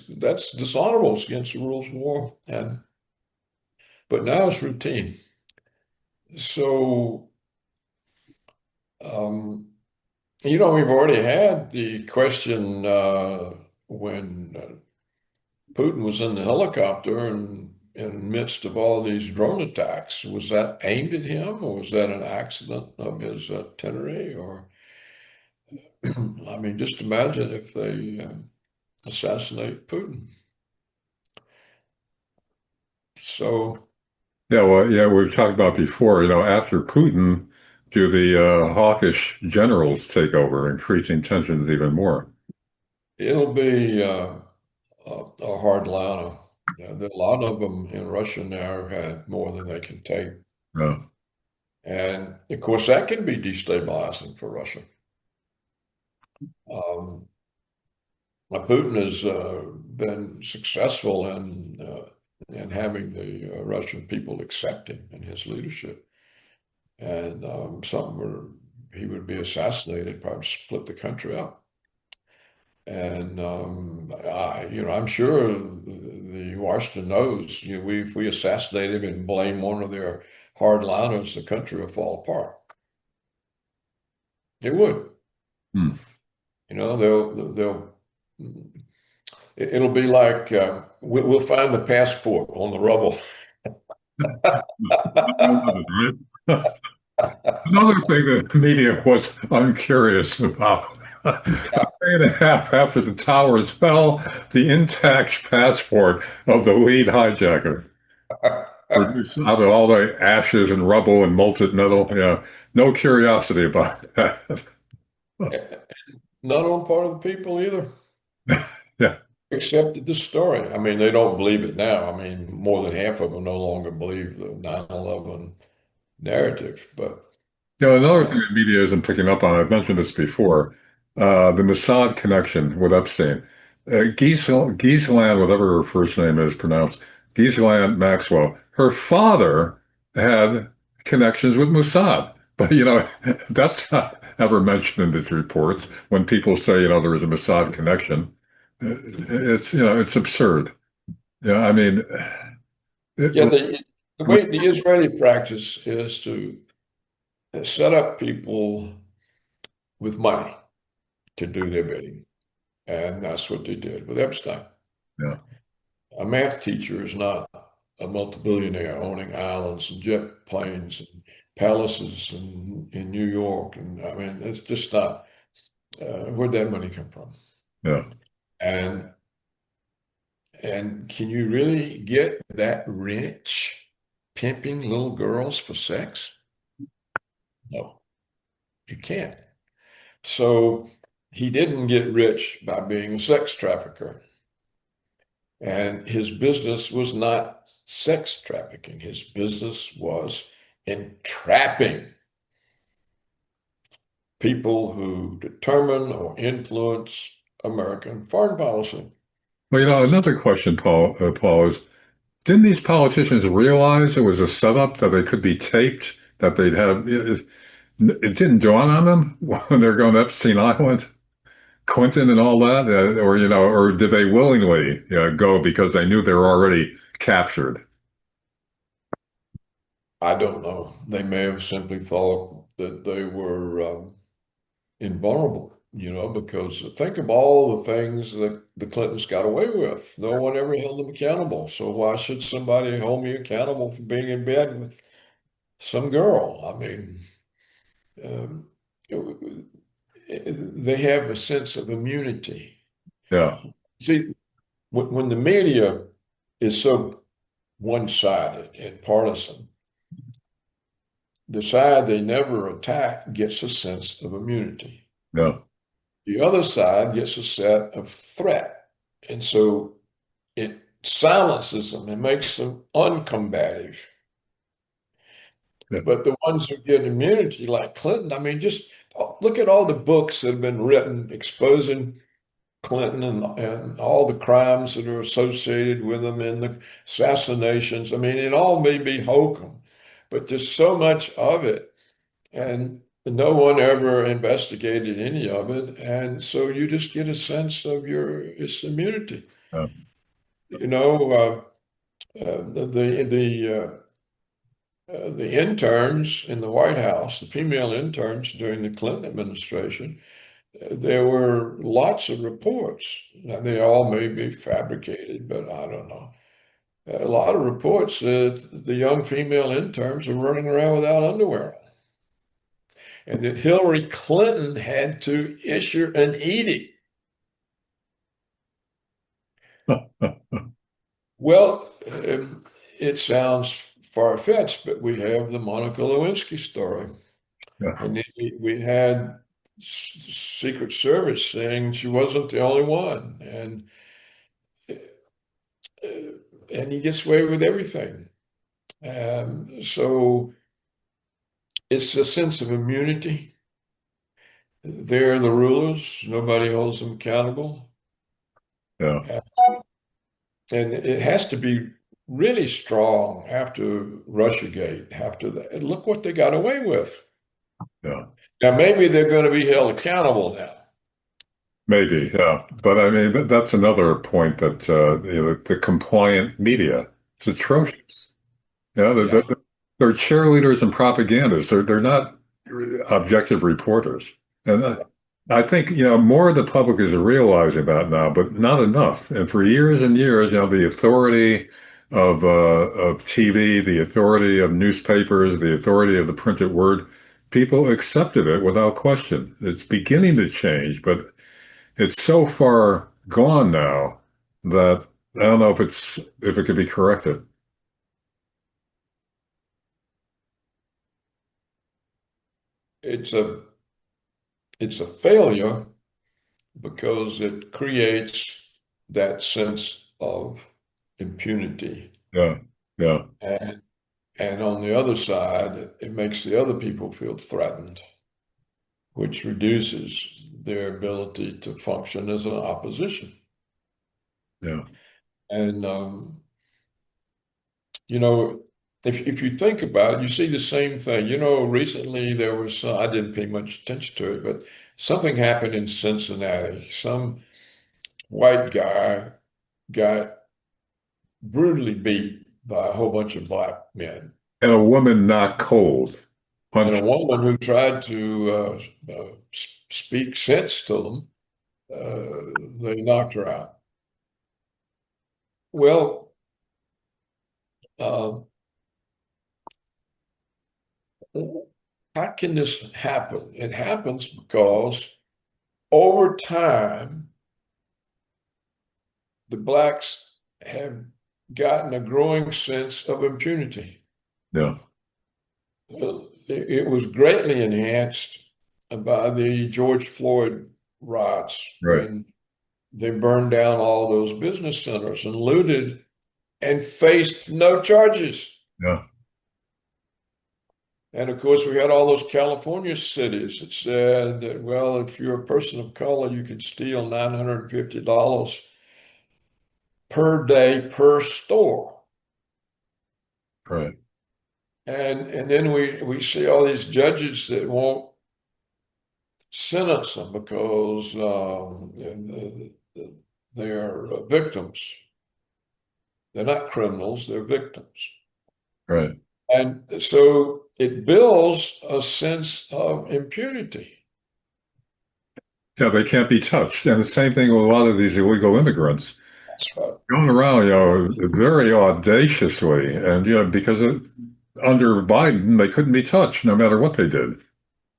that's dishonorable. It's against the rules of war." But now it's routine. So, um, we've already had the question when Putin was in the helicopter and in the midst of all these drone attacks. Was that aimed at him, or was that an accident of his itinerary? Or, I mean, just imagine if they assassinate Putin. So, yeah. Well, yeah, we've talked about before. After Putin, do the hawkish generals take over, increasing tensions even more? it'll be a hard line. There are a lot of them in Russia now have had more than they can take. Yeah, And of course, that can be destabilizing for Russia. Um, Putin has been successful in having the Russian people accept him and his leadership. And some were, he would be assassinated, probably split the country up. And I'm sure the Washington knows, if we assassinate him and blame one of their hardliners, the country will fall apart. It would. hmm. They'll it'll be like we'll find the passport on the rubble. I love it, right? Another thing that the media was uncurious about. A day and a half after the towers fell, the intact passport of the lead hijacker, produced out of all the ashes and rubble and molten metal. Yeah, no curiosity about that. Not on part of the people either. Yeah. Accepted the story. I mean, they don't believe it now. I mean, more than half of them no longer believe the 9/11 narrative. But Another uh, thing that media isn't picking up on, I've mentioned this before, the Mossad connection with Epstein. Ghislaine, whatever her first name is pronounced, Ghislaine Maxwell, her father had connections with Mossad. But, that's not ever mentioned in these reports when people say, there was a Mossad connection. It's absurd. Yeah, I mean, yeah, it, the way the Israeli practice is to set up people with money to do their bidding. And that's what they did with Epstein. yeah, A math teacher is not a multi-billionaire owning islands and jet planes and palaces in New York. And I mean, it's just not, where'd that money come from? yeah. And and can you really get that rich pimping little girls for sex? No, you can't. So he didn't get rich by being a sex trafficker. And his business was not sex trafficking. His business was entrapping people who determine or influence American foreign policy. Well, another question, Paul, is didn't these politicians realize it was a setup that they could be taped, that they'd have it didn't dawn on them when they're going to Epstein Island, Clinton and all that, or did they willingly, go because they knew they were already captured? I don't know. They may have simply thought that they were invulnerable, because think of all the things that the Clintons got away with. No one ever held them accountable. So why should somebody hold me accountable for being in bed with some girl? I mean, um, they have a sense of immunity. Yeah, See, when the media is so one-sided and partisan, the side they never attack gets a sense of immunity. yeah, The other side gets a set of threat. And so it silences them and makes them uncombative. yeah. But the ones who get immunity, like Clinton, I mean, just look at all the books that have been written exposing Clinton and all the crimes that are associated with him and the assassinations. I mean, it all may be hokum, but there's so much of it. And no one ever investigated any of it. And so you just get a sense of its immunity. yeah. You know, the interns in the White House, the female interns during the Clinton administration, there were lots of reports. Now, they all may be fabricated, but I don't know. A lot of reports that the young female interns are running around without underwear on, and that Hillary Clinton had to issue an edict. Well, it sounds far-fetched, but we have the Monica Lewinsky story. Yeah. And then we had Secret Service saying she wasn't the only one. And he gets away with everything. So it's a sense of immunity. They're the rulers. Nobody holds them accountable. Yeah, Uh, And it has to be really strong after Russiagate, after that. Look what they got away with. yeah. Now, maybe they're going to be held accountable now. Maybe, yeah. But I mean, that's another point that the compliant media, it's atrocious. Yeah, Yeah, they're cheerleaders and propagandists. They're not objective reporters. And I think, more of the public is realizing that now, but not enough. And for years and years, the authority, of TV, the authority of newspapers, the authority of the printed word. People accepted it without question. It's beginning to change, but it's so far gone now that I don't know if it could be corrected. It's a it's a failure because it creates that sense of impunity. Yeah, yeah, And and on the other side, it makes the other people feel threatened, which reduces their ability to function as an opposition. yeah. And you know, if you think about it, you see the same thing. Recently there was I didn't pay much attention to it, but something happened in Cincinnati. Some white guy got brutally beat by a whole bunch of black men. And a woman not cold, And a punch. woman who tried to speak sense to them, they knocked her out. Well, uh, how can this happen? It happens because over time, the blacks have gotten a growing sense of impunity. Yeah, It was greatly enhanced by the George Floyd riots right. when they burned down all those business centers and looted and faced no charges. Yeah, And of course, we had all those California cities that said that, well, if you're a person of color, you can steal $950 per day per store. right. And then we see all these judges that won't sentence them because they're victims. They're not criminals, they're victims. Right. And so it builds a sense of impunity. Yeah, they can't be touched. And the same thing with a lot of these illegal immigrants That's right. going around, very audaciously. And, because under Biden, they couldn't be touched no matter what they did.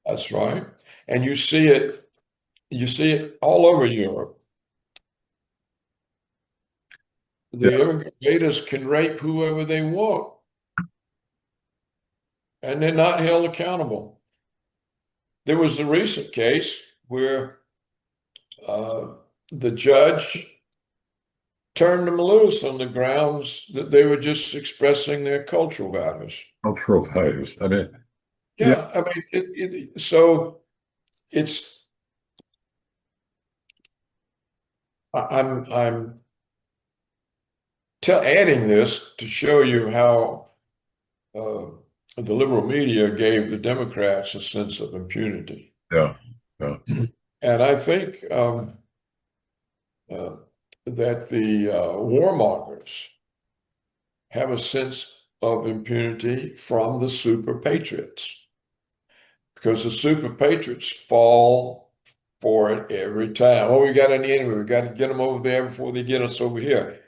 That's right. And you see it all over Europe. Yeah, The invaders can rape whoever they want, and they're not held accountable. There was a recent case where uh, the judge turned them loose on the grounds that they were just expressing their cultural values. cultural values. I mean, yeah, Yeah, I mean, so it's I'm adding this to show you how uh, the liberal media gave the Democrats a sense of impunity. yeah, yeah, And I think uh, that the warmongers have a sense of impunity from the super patriots because the super patriots fall for it every time. Oh, we got an enemy. We got to get them over there before they get us over here.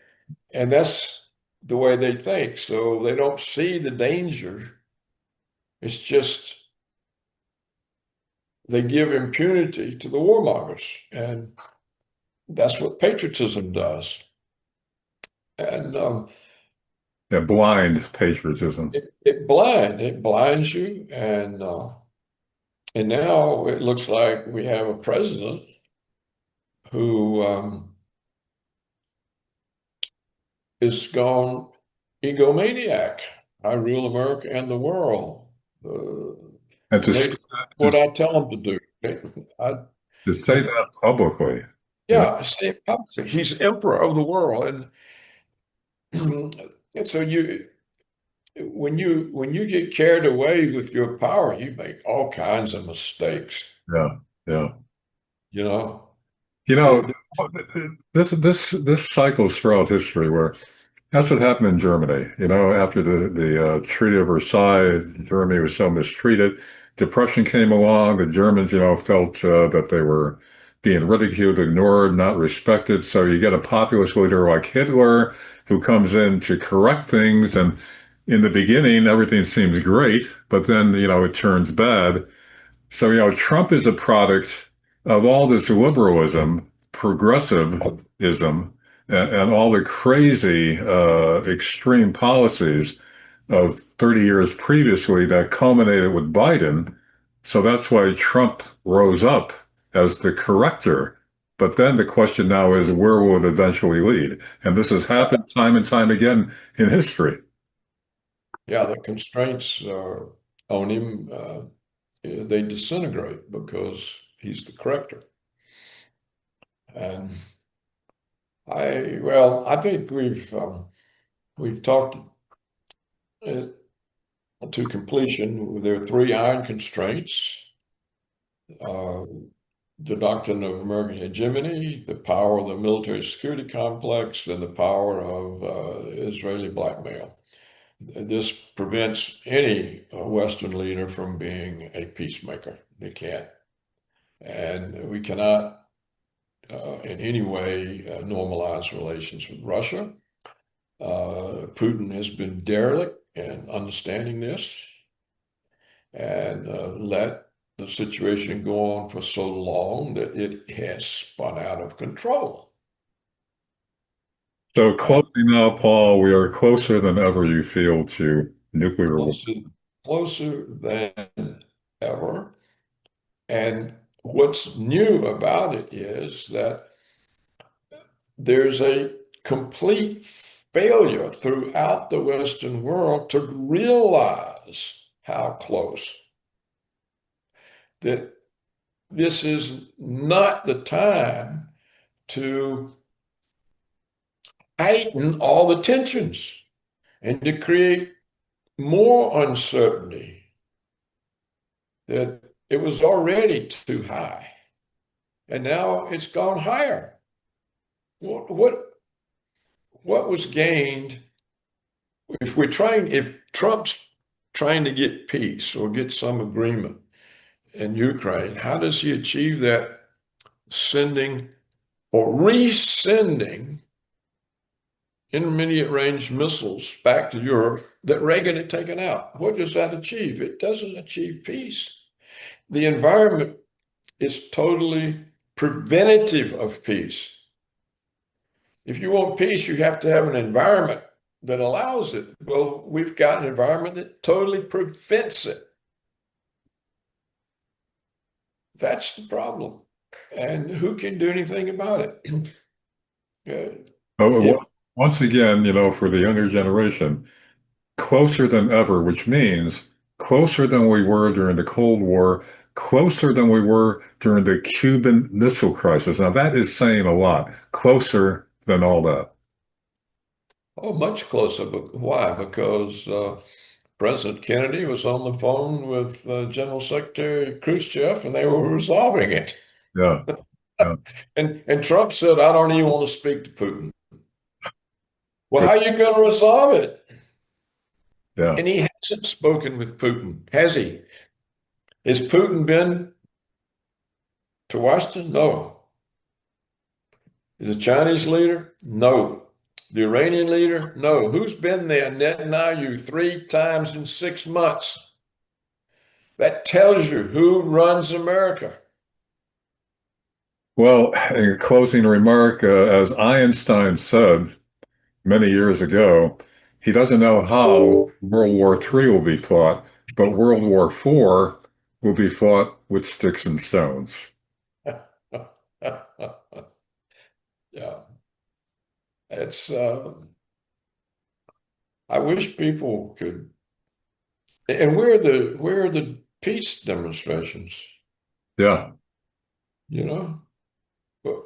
And that's the way they think. So they don't see the danger. It's just they give impunity to the warmongers. And that's what patriotism does. And yeah, blind patriotism. it blinds you. And now it looks like we have a president who is gone egomaniac. I rule America and the world. And And they do what I tell them to do. to say that publicly, Yeah, say publicly. He's emperor of the world, and so when you get carried away with your power, you make all kinds of mistakes. yeah, yeah. You know, You know, The- this cycles throughout history where that's what happened in Germany. After the Treaty of Versailles, Germany was so mistreated. Depression came along. The Germans, felt that they were being ridiculed, ignored, not respected. So you get a populist leader like Hitler who comes in to correct things. And in the beginning, everything seems great, but then, it turns bad. So, Trump is a product of all this liberalism, progressivism, and all the crazy, extreme policies of 30 years previously that culminated with Biden. So that's why Trump rose up as the corrector. But then the question now is, where will it eventually lead? And this has happened time and time again in history. Yeah, the constraints on him, they disintegrate because he's the corrector. And I think we've talked it to completion. There are three iron constraints: uh, the doctrine of American hegemony, the power of the military security complex, and the power of Israeli blackmail. This prevents any Western leader from being a peacemaker. They can't. And we cannot in any way normalize relations with Russia. Putin has been derelict in understanding this and let the situation go on for so long that it has spun out of control. So And closing now, Paul, we are closer than ever, you feel, to nuclear war. closer, closer than ever. And what's new about it is that there's a complete failure throughout the Western world to realize how close, that this is not the time to heighten all the tensions and to create more uncertainty, that it was already too high and now it's gone higher. What was gained if Trump's trying to get peace or get some agreement in Ukraine? How does he achieve that? Sending or resending intermediate range missiles back to Europe that Reagan had taken out. What does that achieve? It doesn't achieve peace. The environment is totally preventative of peace. If you want peace, you have to have an environment that allows it. Well, we've got an environment that totally prevents it. That's the problem. And who can do anything about it? Yeah. Oh, It, once again, for the younger generation, closer than ever, which means closer than we were during the Cold War, closer than we were during the Cuban Missile Crisis. Now, that is saying a lot. Closer than all that. oh, much closer. But why? Because President Kennedy was on the phone with General Secretary Khrushchev and they were resolving it. Yeah. Yeah. And Trump said, I don't even want to speak to Putin. Well, Good. how are you going to resolve it? Yeah. And he hasn't spoken with Putin, has he? Has Putin been to Washington? No. The Chinese leader? No. The Iranian leader? No. Who's been there? Netanyahu 3 times in 6 months. That tells you who runs America. Well, in closing remark, as Einstein said many years ago, he doesn't know how World War III will be fought, but World War IV will be fought with sticks and stones. Yeah, it's. I wish people could. And where are the peace demonstrations? Yeah. You know, But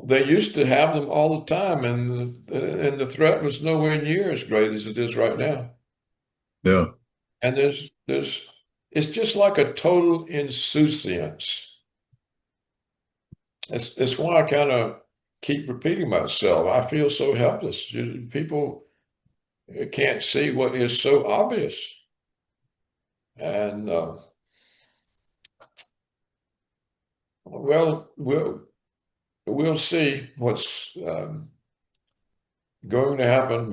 they used to have them all the time, and the threat was nowhere near as great as it is right now. Yeah. And it's just like a total insouciance. It's why I kind of keep repeating myself. I feel so helpless. People can't see what is so obvious. And Well, we'll see what's going to happen.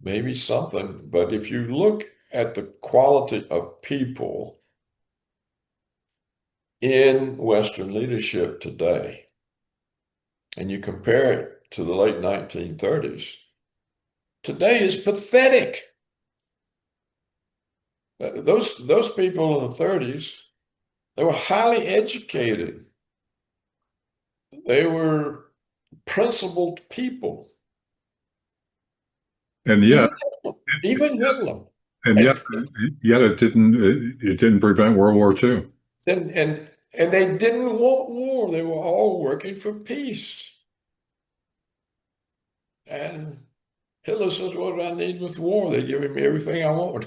Maybe something. But if you look at the quality of people in Western leadership today, and you compare it to the late 1930s, today is pathetic. Those people in the 30s, they were highly educated. They were principled people. And yet, Even even Hitler. and yet, yet it didn't prevent World War II. And they didn't want war. They were all working for peace. And Hitler says, "What do I need with war? They're giving me everything I want."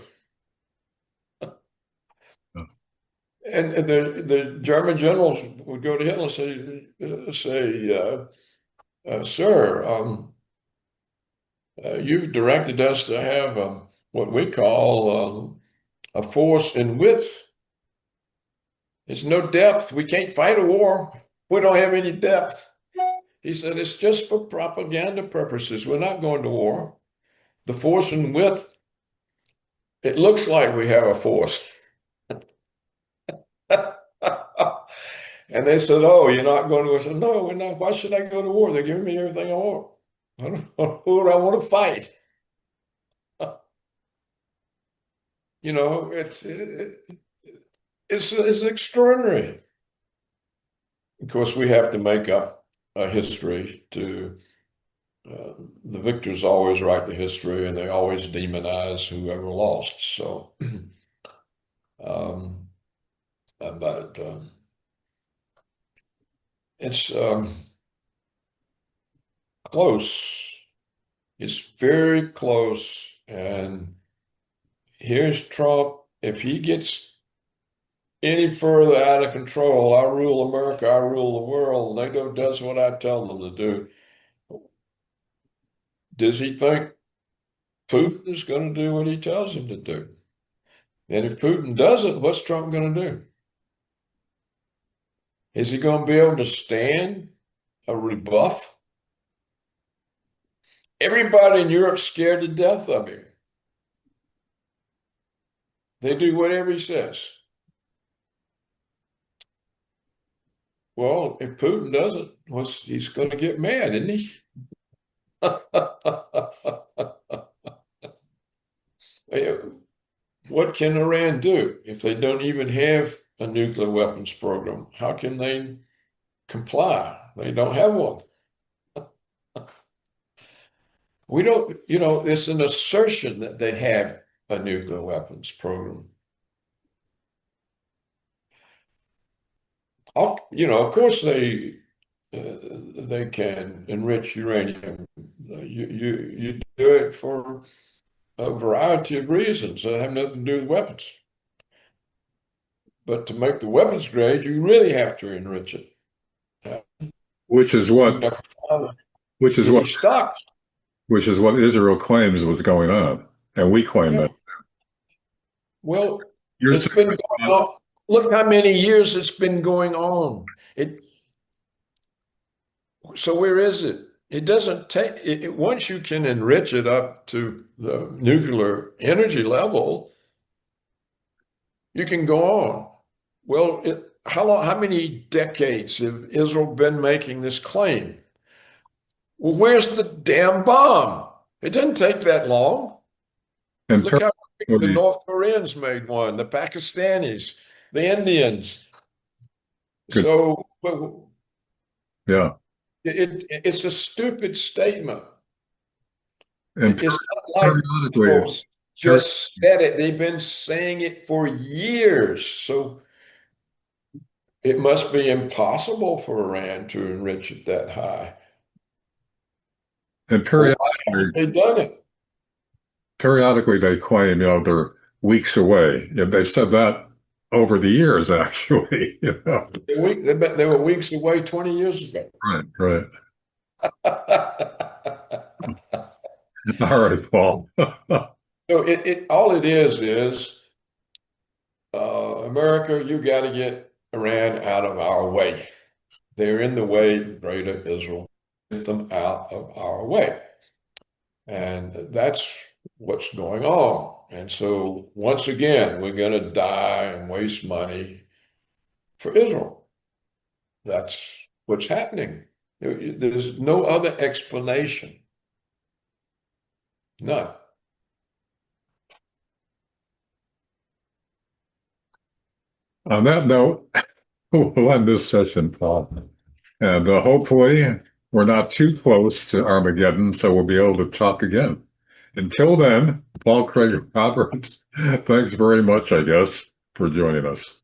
And the German generals would go to Hitler and say, "Sir, you've directed us to have what we call a force in width. It's no depth. We can't fight a war. We don't have any depth." He said, "It's just for propaganda purposes. We're not going to war. The force in width, it looks like we have a force." And they said, "Oh, you're not going to?" I said, "No, we're not. Why should I go to war? They're giving me everything I want. Who do I want to fight?" You know, it's extraordinary. Of course, we have to make up a history to the victors always write the history and they always demonize whoever lost. So, um, but it's close. It's very close. And here's Trump. If he gets any further out of control, I rule America, I rule the world. NATO does what I tell them to do. Does he think Putin is going to do what he tells him to do? And if Putin doesn't, what's Trump going to do? Is he going to be able to stand a rebuff? Everybody in Europe's scared to death of him. They do whatever he says. Well, if Putin doesn't, he's going to get mad, isn't he? What can Iran do if they don't even have a nuclear weapons program? How can they comply? They don't have one. We don't, it's an assertion that they have a nuclear weapons program. Of course they can enrich uranium. You do it for a variety of reasons that have nothing to do with weapons. But to make the weapons grade, you really have to enrich it. Which is You what never find which is any what stocks. which is what Israel claims was going on, and we claim Yeah. that. Well, You're it's been going on. Look how many years it's been going on. So where is it? It doesn't take it once you can enrich it up to the nuclear energy level, you can go on. Well, how many decades have Israel been making this claim? Well, where's the damn bomb? It didn't take that long. and Look how quick the periodically, North Koreans made one, the Pakistanis, the Indians. good, So yeah, it's a stupid statement. and It's not like periodically, people peri- just said it. They've been saying it for years. So it must be impossible for Iran to enrich it that high. and Well, why haven't periodically, they done it? periodically they claim, they're weeks away. Yeah, they've said that over the years, actually. They were weeks away 20 years ago. Right, right. All right, Paul. So all it is America, you got to get Iran out of our way. They're in the way of Greater Israel. Get them out of our way. And that's what's going on. And so, once again, we're going to die and waste money for Israel. That's what's happening. There's no other explanation. None. On that note, we'll end this session, Paul. And hopefully we're not too close to Armageddon, so we'll be able to talk again. Until then, Paul Craig Roberts, thanks very much, I guess, for joining us.